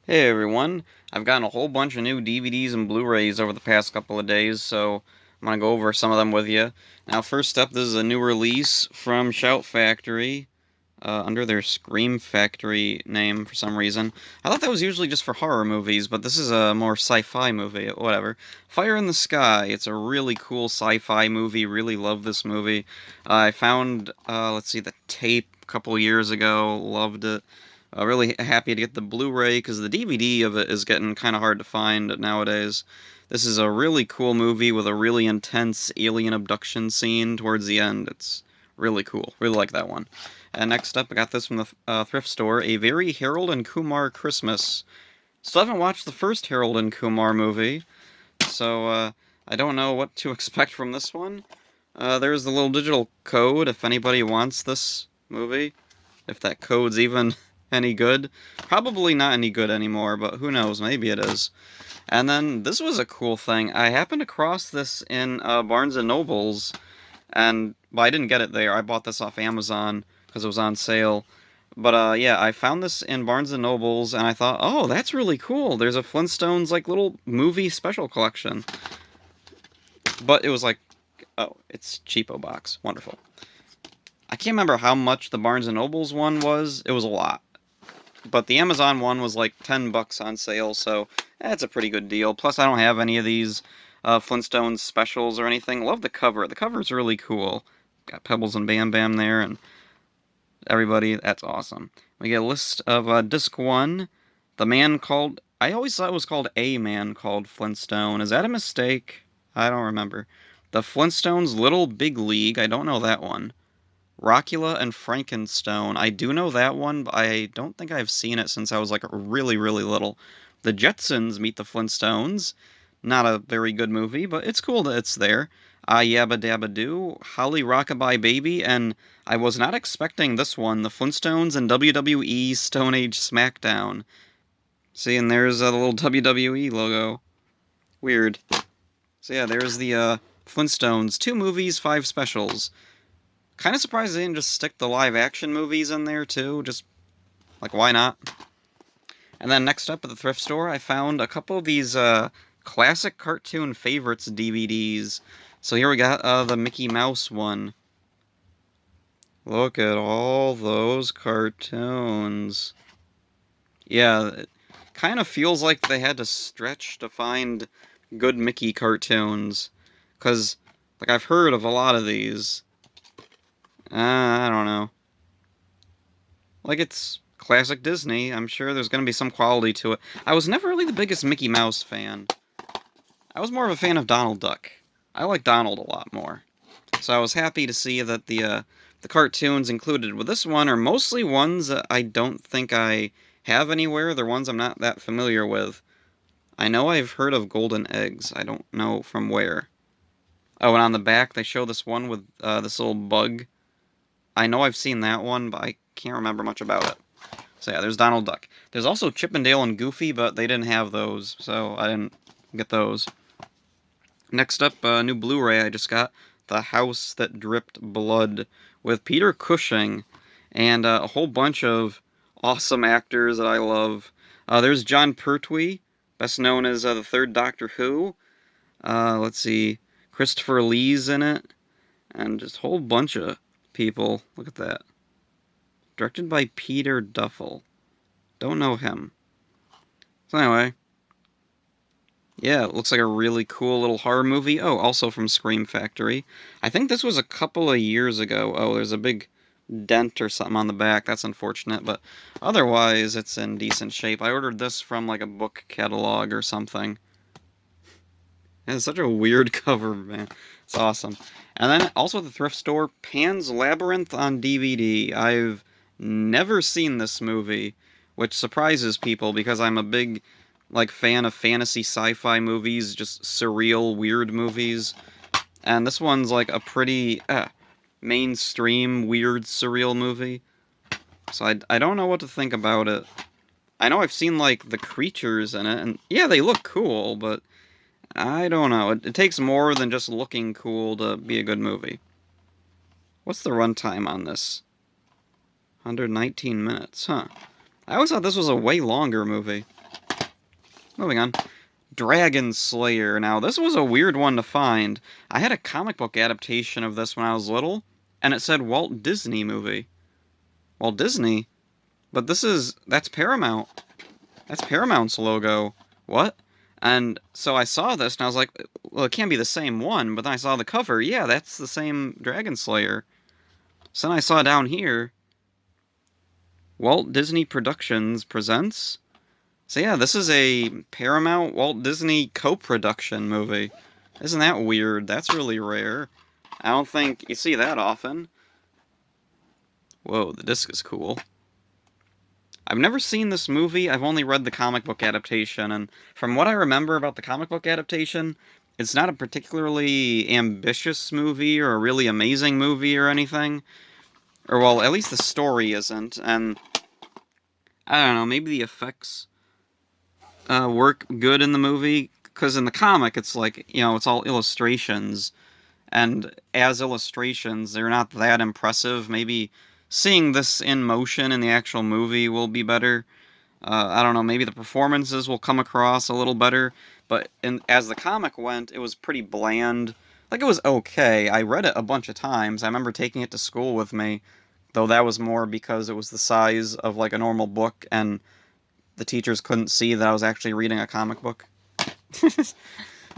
Hey everyone, I've gotten a whole bunch of new DVDs and Blu-Rays over the past couple of days, so I'm gonna go over some of them with you. Now, first up, this is a new release from Shout Factory, under their Scream Factory name for some reason. I thought that was usually just for horror movies, but this is a more sci-fi movie, whatever. Fire in the Sky, it's a really cool sci-fi movie, really love this movie. I found, let's see, the tape a couple years ago, loved it. Really happy to get the Blu-ray because the DVD of it is getting kind of hard to find nowadays. This is a really cool movie with a really intense alien abduction scene towards the end. It's really cool. Really like that one. And next up, I got this from the thrift store, A Very Harold and Kumar Christmas. Still haven't watched the first Harold and Kumar movie, so I don't know what to expect from this one. There's the little digital code if anybody wants this movie. If that code's even any good. Probably not any good anymore, but who knows, maybe it is. And then this was a cool thing. I happened across this in Barnes& and Nobles, and well, I didn't get it there. I bought this off Amazon because it was on sale. But yeah, I found this in Barnes& and Nobles, and I thought, oh, that's really cool. There's a Flintstones like little movie special collection. But it was like, oh, it's cheapo box. Wonderful. I can't remember how much the Barnes& and Nobles one was. It was a lot. But the Amazon one was like $10 on sale, so that's a pretty good deal. Plus, I don't have any of these Flintstones specials or anything. Love the cover. The cover's really cool. Got Pebbles and Bam Bam there, and everybody. That's awesome. We get a list of Disc 1, The Man Called... I always thought it was called A Man Called Flintstone. Is that a mistake? I don't remember. The Flintstones Little Big League. I don't know that one. Rockula and Frankenstone. I do know that one, but I don't think I've seen it since I was like really, really little. The Jetsons Meet the Flintstones. Not a very good movie, but it's cool that it's there. Ah Yabba Dabba Doo, Holly Rockabye Baby, and I was not expecting this one, The Flintstones and WWE Stone Age SmackDown. See, and there's the little WWE logo. Weird. So yeah, there's the Flintstones. 2 movies, 5 specials. Kind of surprised they didn't just stick the live action movies in there too. Just like why not? And then next up at the thrift store, I found a couple of these classic cartoon favorites DVDs. So here we got the Mickey Mouse one. Look at all those cartoons. Yeah, it kind of feels like they had to stretch to find good Mickey cartoons. Cause like I've heard of a lot of these. I don't know. Like, it's classic Disney. I'm sure there's going to be some quality to it. I was never really the biggest Mickey Mouse fan. I was more of a fan of Donald Duck. I like Donald a lot more. So I was happy to see that the cartoons included with this one are mostly ones that I don't think I have anywhere. They're ones I'm not that familiar with. I know I've heard of Golden Eggs. I don't know from where. Oh, and on the back they show this one with this little bug. I know I've seen that one, but I can't remember much about it. So yeah, there's Donald Duck. There's also Chip and Dale and Goofy, but they didn't have those, so I didn't get those. Next up, a new Blu-ray I just got, The House That Dripped Blood, with Peter Cushing, and a whole bunch of awesome actors that I love. There's John Pertwee, best known as the third Doctor Who. Let's see, Christopher Lee's in it, and just a whole bunch of people. Look at that. Directed by Peter Duffel. Don't know him. So anyway, yeah, it looks like a really cool little horror movie. Oh, also from Scream Factory. I think this was a couple of years ago. Oh, there's a big dent or something on the back. That's unfortunate, but otherwise it's in decent shape. I ordered this from like a book catalog or something. It's such a weird cover, man. It's awesome. And then also at the thrift store, Pan's Labyrinth on DVD. I've never seen this movie, which surprises people because I'm a big like fan of fantasy sci-fi movies, just surreal, weird movies. And this one's like a pretty mainstream, weird, surreal movie. So I don't know what to think about it. I know I've seen like the creatures in it, and yeah, they look cool, but I don't know. It takes more than just looking cool to be a good movie. What's the runtime on this? 119 minutes, huh? I always thought this was a way longer movie. moving on. Dragon Slayer. Now, this was a weird one to find. I had a comic book adaptation of this when I was little, and it said Walt Disney movie. Walt Disney? But that's Paramount. That's Paramount's logo. What? And so I saw this, and I was like, well, it can't be the same one, but then I saw the cover. Yeah, that's the same Dragon Slayer. So then I saw down here, Walt Disney Productions presents. So yeah, this is a Paramount Walt Disney co-production movie. Isn't that weird? That's really rare. I don't think you see that often. Whoa, the disc is cool. I've never seen this movie, I've only read the comic book adaptation, and from what I remember about the comic book adaptation, it's not a particularly ambitious movie or a really amazing movie or anything. Or, well, at least the story isn't, and I don't know, maybe the effects work good in the movie, because in the comic it's like, it's all illustrations, and as illustrations, they're not that impressive. Maybe seeing this in motion in the actual movie will be better. I don't know, maybe the performances will come across a little better, but as the comic went, it was pretty bland. Like, it was okay. I read it a bunch of times. I remember taking it to school with me, though that was more because it was the size of, like, a normal book, and the teachers couldn't see that I was actually reading a comic book.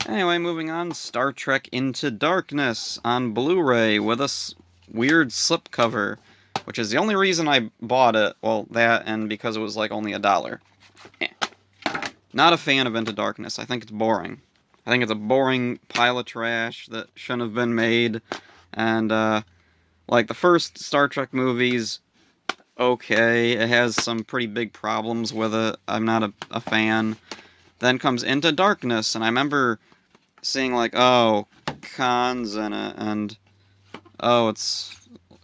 Anyway, moving on, Star Trek Into Darkness on Blu-ray with a weird slipcover, which is the only reason I bought it. Well, that and because it was like only $1. Eh. Not a fan of Into Darkness. I think it's boring. I think it's a boring pile of trash that shouldn't have been made. And, like, the first Star Trek movies, okay, it has some pretty big problems with it. I'm not a fan. Then comes Into Darkness, and I remember seeing, like, oh, Khan's in it, and, oh, it's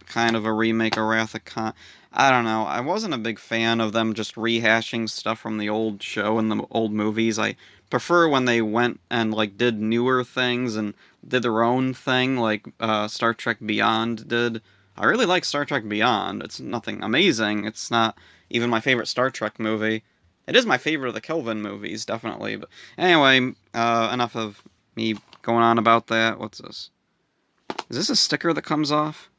kind of a remake of Wrath of Khan. I don't know. I wasn't a big fan of them just rehashing stuff from the old show and the old movies. I prefer when they went and, like, did newer things and did their own thing, like Star Trek Beyond did. I really like Star Trek Beyond. It's nothing amazing. It's not even my favorite Star Trek movie. It is my favorite of the Kelvin movies, definitely. But anyway, enough of me going on about that. What's this? Is this a sticker that comes off?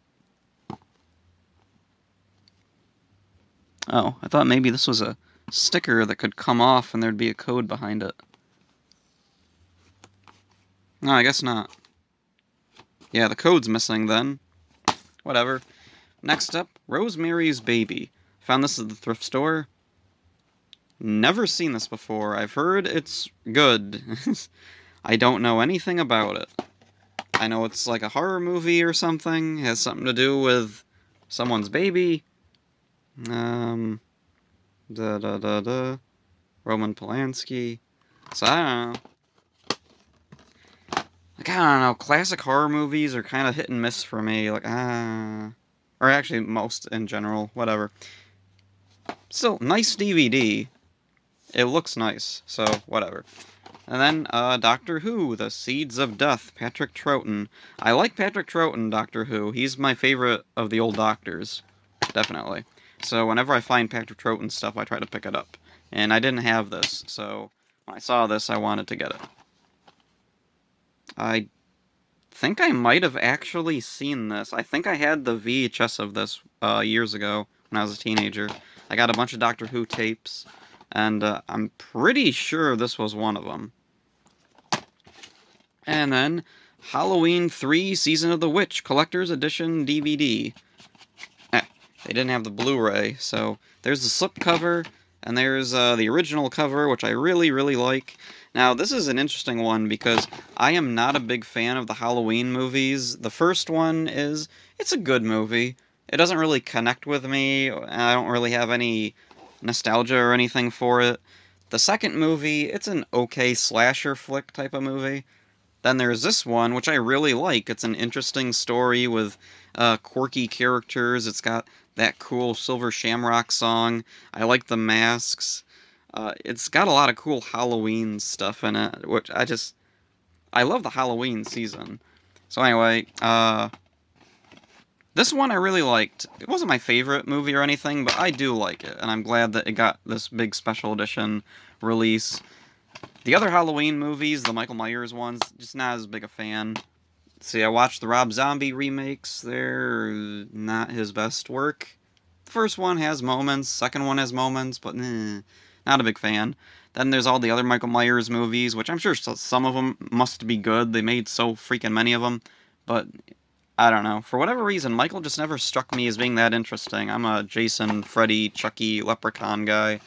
Oh, I thought maybe this was a sticker that could come off and there'd be a code behind it. No, I guess not. Yeah, the code's missing then. Whatever. Next up, Rosemary's Baby. Found this at the thrift store. Never seen this before. I've heard it's good. I don't know anything about it. I know it's like a horror movie or something. It has something to do with someone's baby. Roman Polanski. So I don't know. Like, I don't know. Classic horror movies are kind of hit and miss for me. Like, or actually most in general. Whatever. Still, nice DVD. It looks nice, so whatever. And then, Doctor Who, The Seeds of Death, Patrick Troughton. I like Patrick Troughton, Doctor Who. He's my favorite of the old Doctors. Definitely. So whenever I find Patrick Troughton stuff, I try to pick it up. And I didn't have this, so when I saw this, I wanted to get it. I think I might have actually seen this. I think I had the VHS of this years ago when I was a teenager. I got a bunch of Doctor Who tapes, and I'm pretty sure this was one of them. And then Halloween 3 Season of the Witch Collector's Edition DVD. They didn't have the Blu-ray, so there's the slipcover, and there's the original cover, which I really, really like. Now, this is an interesting one, because I am not a big fan of the Halloween movies. The first one it's a good movie. It doesn't really connect with me, and I don't really have any nostalgia or anything for it. The second movie, it's an okay slasher flick type of movie. Then there's this one, which I really like. It's an interesting story with quirky characters. It's got that cool Silver Shamrock song. I like the masks. It's got a lot of cool Halloween stuff in it, which I love the Halloween season. So anyway, this one I really liked. It wasn't my favorite movie or anything, but I do like it, and I'm glad that it got this big special edition release. The other Halloween movies, the Michael Myers ones, just not as big a fan. See, I watched the Rob Zombie remakes. They're not his best work. The first one has moments, second one has moments, but not a big fan. Then there's all the other Michael Myers movies, which I'm sure some of them must be good. They made so freaking many of them, but I don't know. For whatever reason, Michael just never struck me as being that interesting. I'm a Jason, Freddy, Chucky, Leprechaun guy.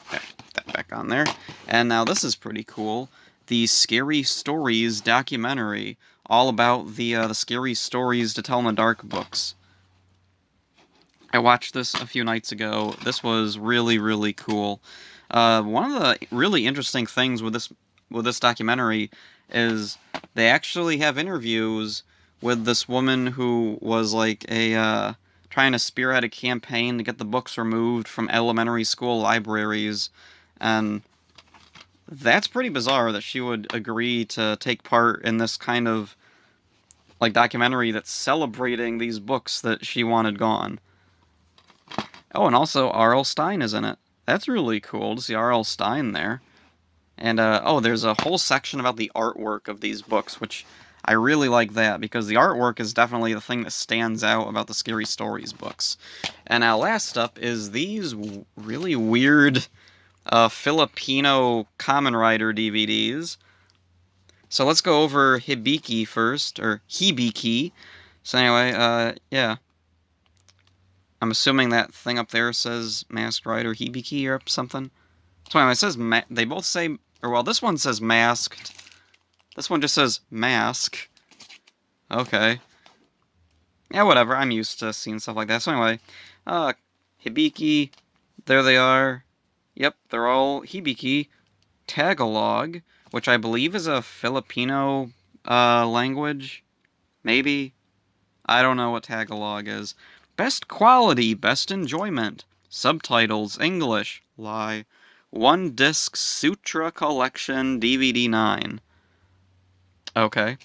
Okay, put that back on there. And now this is pretty cool. The Scary Stories documentary, all about the Scary Stories to Tell in the Dark books. I watched this a few nights ago. This was really, really cool. One of the really interesting things with this documentary is they actually have interviews with this woman who was like a trying to spearhead a campaign to get the books removed from elementary school libraries, and that's pretty bizarre that she would agree to take part in this kind of like documentary that's celebrating these books that she wanted gone. Oh, and also R.L. Stine is in it. That's really cool to see R.L. Stine there. And, oh, there's a whole section about the artwork of these books, which I really like that, because the artwork is definitely the thing that stands out about the Scary Stories books. And now, last up is these really weird Filipino Kamen Rider DVDs. So let's go over Hibiki first, or Hibiki. So anyway, yeah. I'm assuming that thing up there says Masked Rider Hibiki or something. So anyway, it says they both say, or well, this one says masked. This one just says mask. Okay. Yeah, whatever. I'm used to seeing stuff like that. So anyway, Hibiki, there they are. Yep, they're all Hibiki. Tagalog, which I believe is a Filipino language. Maybe. I don't know what Tagalog is. Best quality, best enjoyment. Subtitles, English. Lie. One disc Sutra Collection DVD 9. Okay.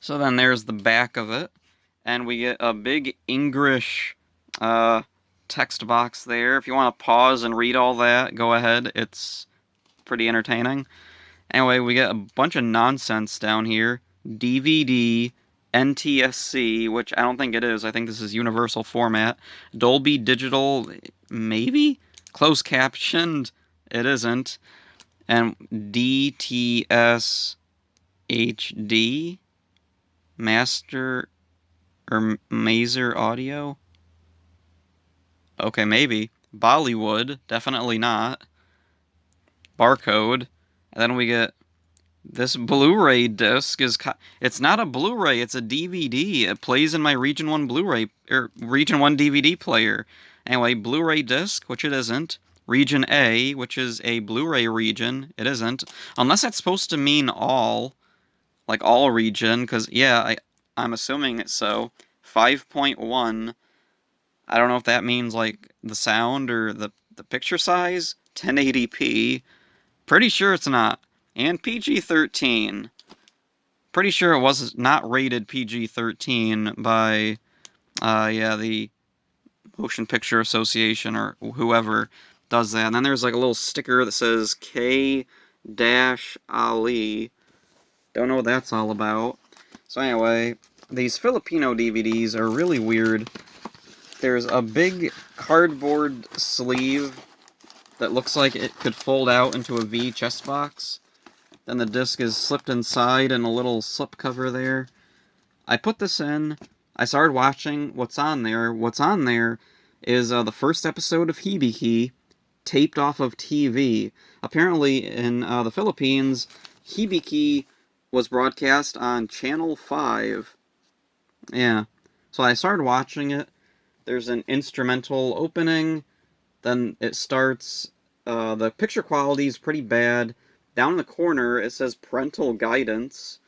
So then there's the back of it. And we get a big English text box there. If you want to pause and read all that, go ahead. It's pretty entertaining. Anyway, we get a bunch of nonsense down here. DVD, NTSC, which I don't think it is. I think this is universal format. Dolby Digital, maybe? Closed captioned, it isn't. And DTS HD, Master, or Mazer Audio? Okay, maybe. Bollywood, definitely not. Barcode. And then we get this Blu-ray disc it's not a Blu-ray, it's a DVD. It plays in my Region 1 Blu-ray, or Region 1 DVD player. Anyway, Blu-ray disc, which it isn't. Region A, which is a Blu-ray region, it isn't. Unless that's supposed to mean all, like all region, because, yeah, I'm assuming it's so. 5.1, I don't know if that means, like, the sound or the picture size. 1080p. Pretty sure it's not. And PG-13. Pretty sure it was not rated PG-13 by, yeah, the Motion Picture Association or whoever does that. And then there's like a little sticker that says K-Ali. Don't know what that's all about. So anyway, these Filipino DVDs are really weird. There's a big cardboard sleeve that looks like it could fold out into a V chest box. Then the disc is slipped inside in a little slip cover there. I put this in. I started watching what's on there. What's on there is the first episode of Hibiki, taped off of TV. Apparently, in the Philippines, Hibiki was broadcast on Channel 5. Yeah. So I started watching it. There's an instrumental opening. Then it starts. The picture quality is pretty bad. Down in the corner, it says parental guidance.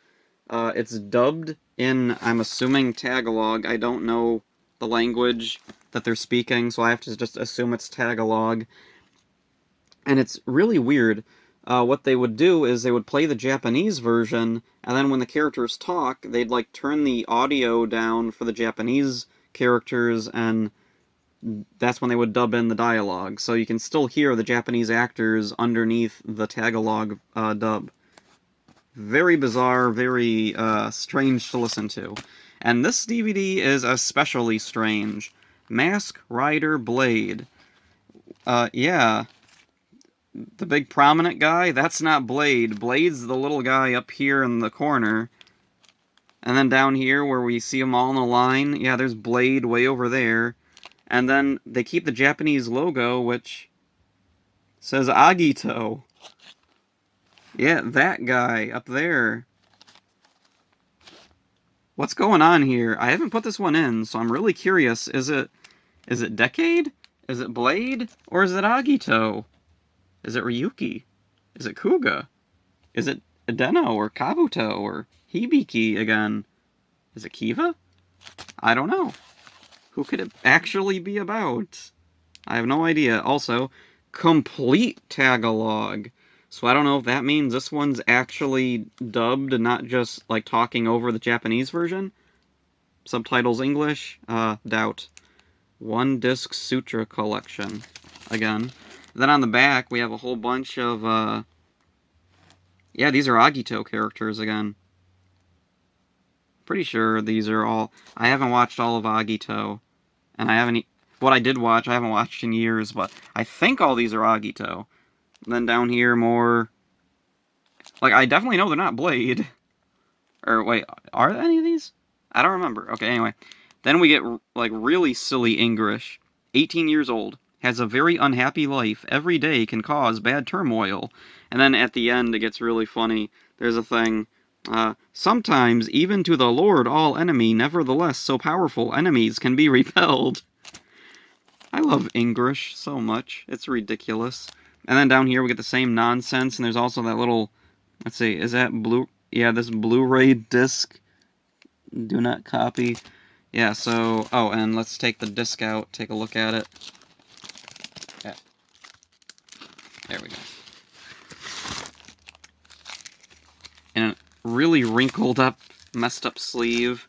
It's dubbed in, I'm assuming, Tagalog. I don't know the language that they're speaking, so I have to just assume it's Tagalog. And it's really weird. What they would do is they would play the Japanese version, and then when the characters talk, they'd, like, turn the audio down for the Japanese characters, and that's when they would dub in the dialogue. So you can still hear the Japanese actors underneath the Tagalog dub. Very bizarre, very strange to listen to. And this DVD is especially strange. Mask Rider Blade. Yeah, the big prominent guy, that's not Blade. Blade's the little guy up here in the corner. And then down here where we see them all in a line, yeah, there's Blade way over there. And then they keep the Japanese logo, which says Agito. Yeah, that guy up there. What's going on here? I haven't put this one in, so I'm really curious. Is it Decade? Is it Blade? Or is it Agito? Is it Ryuki? Is it Kuga? Is it Adeno or Kabuto or Hibiki again? Is it Kiva? I don't know. Who could it actually be about? I have no idea. Also, complete Tagalog. So I don't know if that means this one's actually dubbed and not just, like, talking over the Japanese version. Subtitles English? Doubt. One disc Sutra collection. Again. Then on the back, we have a whole bunch of, yeah, these are Agito characters again. Pretty sure these are all... I haven't watched all of Agito. And I haven't... What I did watch, I haven't watched in years, but I think all these are Agito. And then down here, more... Like, I definitely know they're not Blade. Or, wait, are any of these? I don't remember. Okay, anyway. Then we get, like, really silly English. 18 years old. Has a very unhappy life. Every day can cause bad turmoil. And then at the end, it gets really funny. There's a thing... sometimes, even to the Lord all enemy, nevertheless so powerful enemies can be repelled. I love English so much. It's ridiculous. And then down here we get the same nonsense, and there's also that little... Let's see, is that blue... Yeah, this Blu-ray disc. Do not copy. Yeah, so... Oh, and let's take the disc out, take a look at it. Yeah. There we go. And a really wrinkled up, messed up sleeve.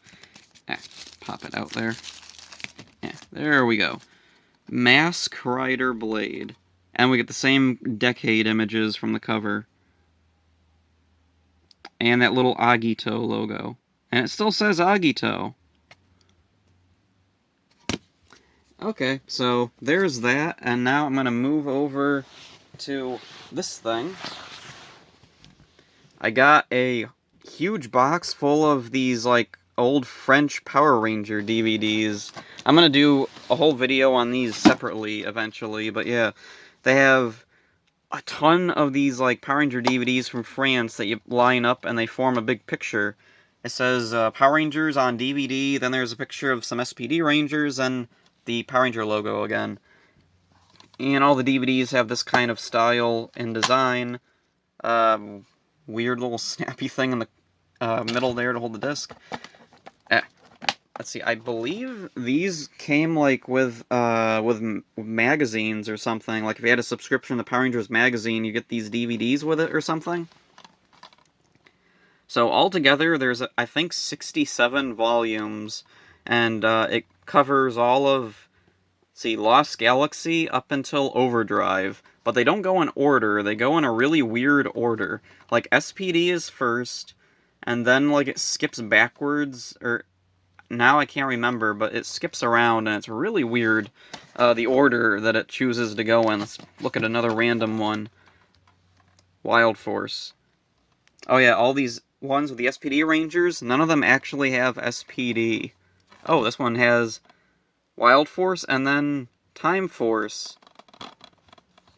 Pop it out there. Yeah, there we go. Mask Rider Blade. And we get the same Decade images from the cover. And that little Agito logo. And it still says Agito. Okay, so there's that. And now I'm going to move over to this thing. I got a huge box full of these, like, old French Power Ranger DVDs. I'm gonna do a whole video on these separately eventually, but yeah. They have a ton of these, like, Power Ranger DVDs from France that you line up and they form a big picture. It says Power Rangers on DVD, then there's a picture of some SPD Rangers and the Power Ranger logo again. And all the DVDs have this kind of style and design. Weird little snappy thing in the middle there to hold the disc. Let's see, I believe these came, like, with magazines or something. Like, if you had a subscription to Power Rangers magazine, you get these DVDs with it or something. So, altogether, there's, I think, 67 volumes, and it covers all of, let's see, Lost Galaxy up until Overdrive. But they don't go in order, they go in a really weird order. Like, SPD is first, and then, like, it skips backwards, or... Now I can't remember, but it skips around, and it's really weird, the order that it chooses to go in. Let's look at another random one. Wild Force. Oh yeah, all these ones with the SPD Rangers, none of them actually have SPD. Oh, this one has Wild Force and then Time Force.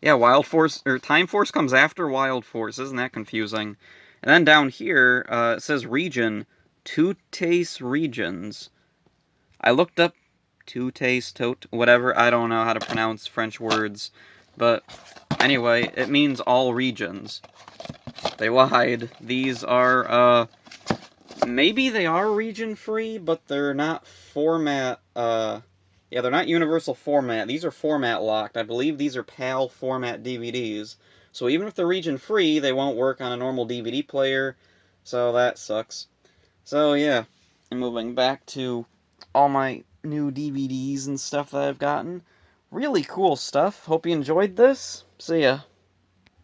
Yeah, Wild Force, or Time Force comes after Wild Force. Isn't that confusing? And then down here, it says Region. Two-Taste Regions. I looked up two-taste, whatever, I don't know how to pronounce French words, but anyway, it means all regions. They lied. These are, maybe they are region-free, but they're not format, yeah, they're not universal format. These are format locked. I believe these are PAL format DVDs. So even if they're region-free, they won't work on a normal DVD player, so that sucks. So, yeah, and moving back to all my new DVDs and stuff that I've gotten. Really cool stuff. Hope you enjoyed this. See ya.